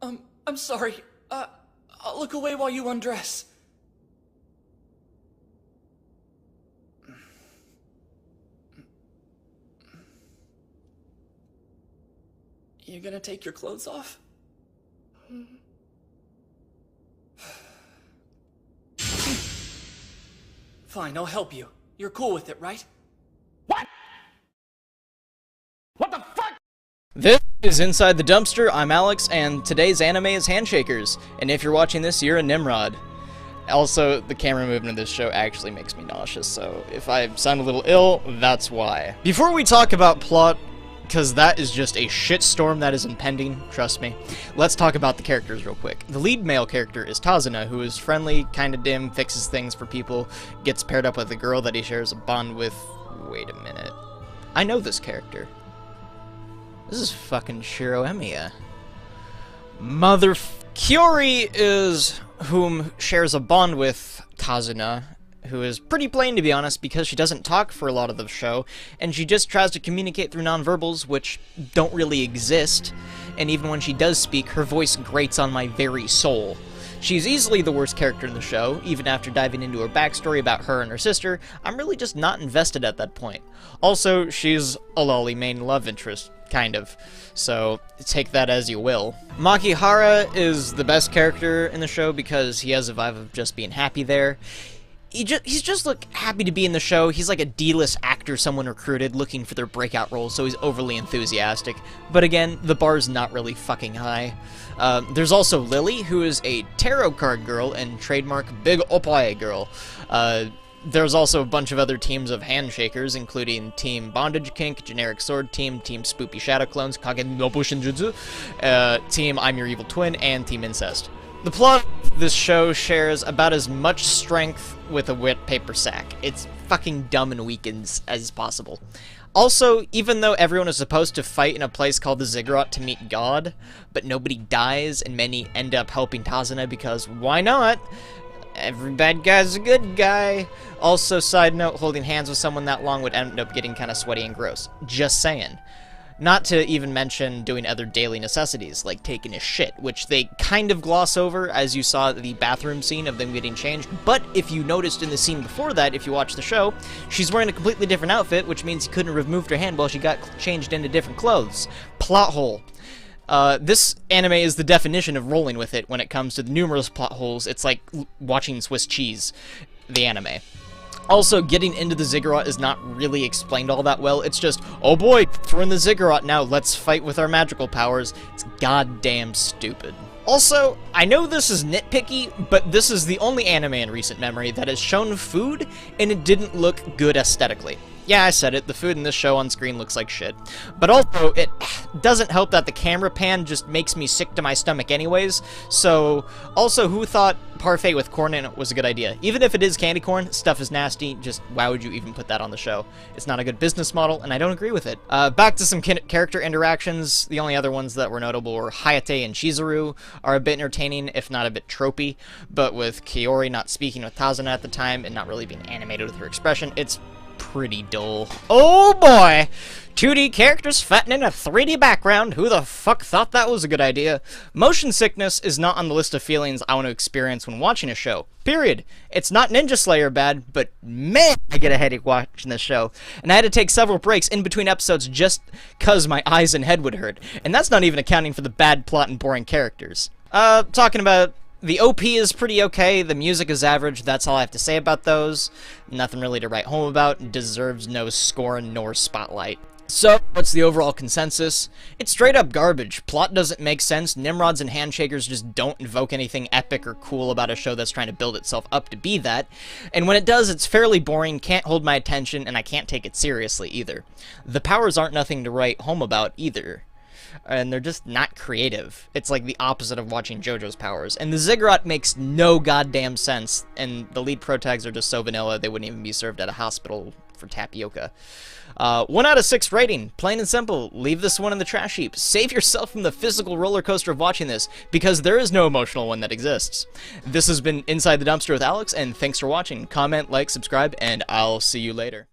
I'm sorry. I'll look away while you undress. You gonna take your clothes off? Fine, I'll help you. You're cool with it, right? What? What the fuck? This is Inside the Dumpster. I'm Alex, and today's anime is Handshakers. And if you're watching this, you're a Nimrod. Also, the camera movement of this show actually makes me nauseous, so if I sound a little ill, that's why. Before we talk about plot, because that is just a shitstorm that is impending, trust me, let's talk about the characters real quick. The lead male character is Tazuna, who is friendly, kinda dim, fixes things for people, gets paired up with a girl that he shares a bond with. Wait a minute. I know this character. This is fucking Shiro Emiya. Kyori is whom shares a bond with Tazuna, who is pretty plain, to be honest, because she doesn't talk for a lot of the show, and she just tries to communicate through nonverbals, which don't really exist, and even when she does speak, her voice grates on my very soul. She's easily the worst character in the show. Even after diving into her backstory about her and her sister, I'm really just not invested at that point. Also, she's a lolly main love interest, kind of, so take that as you will. Makihara is the best character in the show because he has a vibe of just being happy there. He's just like happy to be in the show. He's like a D-list actor someone recruited looking for their breakout role, so he's overly enthusiastic. But again, the bar's not really fucking high. There's also Lily, who is a tarot card girl and trademark big oppae girl. There's also a bunch of other teams of handshakers, including Team Bondage Kink, Generic Sword Team, Team Spoopy Shadow Clones, Kage Nobu Shinjutsu, Team I'm Your Evil Twin, and Team Incest. The plot of this show shares about as much strength with a wet paper sack. It's fucking dumb and weakens as possible. Also, even though everyone is supposed to fight in a place called the Ziggurat to meet God, but nobody dies and many end up helping Tazuna because why not? Every bad guy's a good guy. Also, side note, holding hands with someone that long would end up getting kind of sweaty and gross. Just saying. Not to even mention doing other daily necessities, like taking a shit, which they kind of gloss over, as you saw the bathroom scene of them getting changed. But if you noticed in the scene before that, if you watch the show, she's wearing a completely different outfit, which means he couldn't have removed her hand while she got changed into different clothes. Plot hole. This anime is the definition of rolling with it when it comes to the numerous plot holes. It's like watching Swiss cheese, the anime. Also, getting into the Ziggurat is not really explained all that well. It's just, oh boy, we're in the Ziggurat now, let's fight with our magical powers. It's goddamn stupid. Also, I know this is nitpicky, but this is the only anime in recent memory that has shown food, and it didn't look good aesthetically. Yeah, I said it, the food in this show on screen looks like shit. But also, it doesn't help that the camera pan just makes me sick to my stomach anyways, so also, who thought parfait with corn in it was a good idea? Even if it is candy corn, stuff is nasty, just why would you even put that on the show? It's not a good business model, and I don't agree with it. Back to some character interactions. The only other ones that were notable were Hayate and Chizuru are a bit entertaining, if not a bit tropey, but with Kyori not speaking with Tazuna at the time and not really being animated with her expression, it's pretty dull. Oh boy! 2D characters fighting in a 3D background. Who the fuck thought that was a good idea? Motion sickness is not on the list of feelings I want to experience when watching a show. Period. It's not Ninja Slayer bad, but man, I get a headache watching this show. And I had to take several breaks in between episodes just cause my eyes and head would hurt. And that's not even accounting for the bad plot and boring characters. Talking about the OP is pretty okay, the music is average, that's all I have to say about those. Nothing really to write home about, deserves no scorn nor spotlight. So, what's the overall consensus? It's straight up garbage. Plot doesn't make sense, Nimrods and Handshakers just don't invoke anything epic or cool about a show that's trying to build itself up to be that. And when it does, it's fairly boring, can't hold my attention, and I can't take it seriously either. The powers aren't nothing to write home about either. And they're just not creative. It's like the opposite of watching JoJo's powers. And the Ziggurat makes no goddamn sense, and the lead protags are just so vanilla they wouldn't even be served at a hospital for tapioca. 1 out of 6 rating, plain and simple. Leave this one in the trash heap. Save yourself from the physical roller coaster of watching this, because there is no emotional one that exists. This has been Inside the Dumpster with Alex, and thanks for watching. Comment, like, subscribe, and I'll see you later.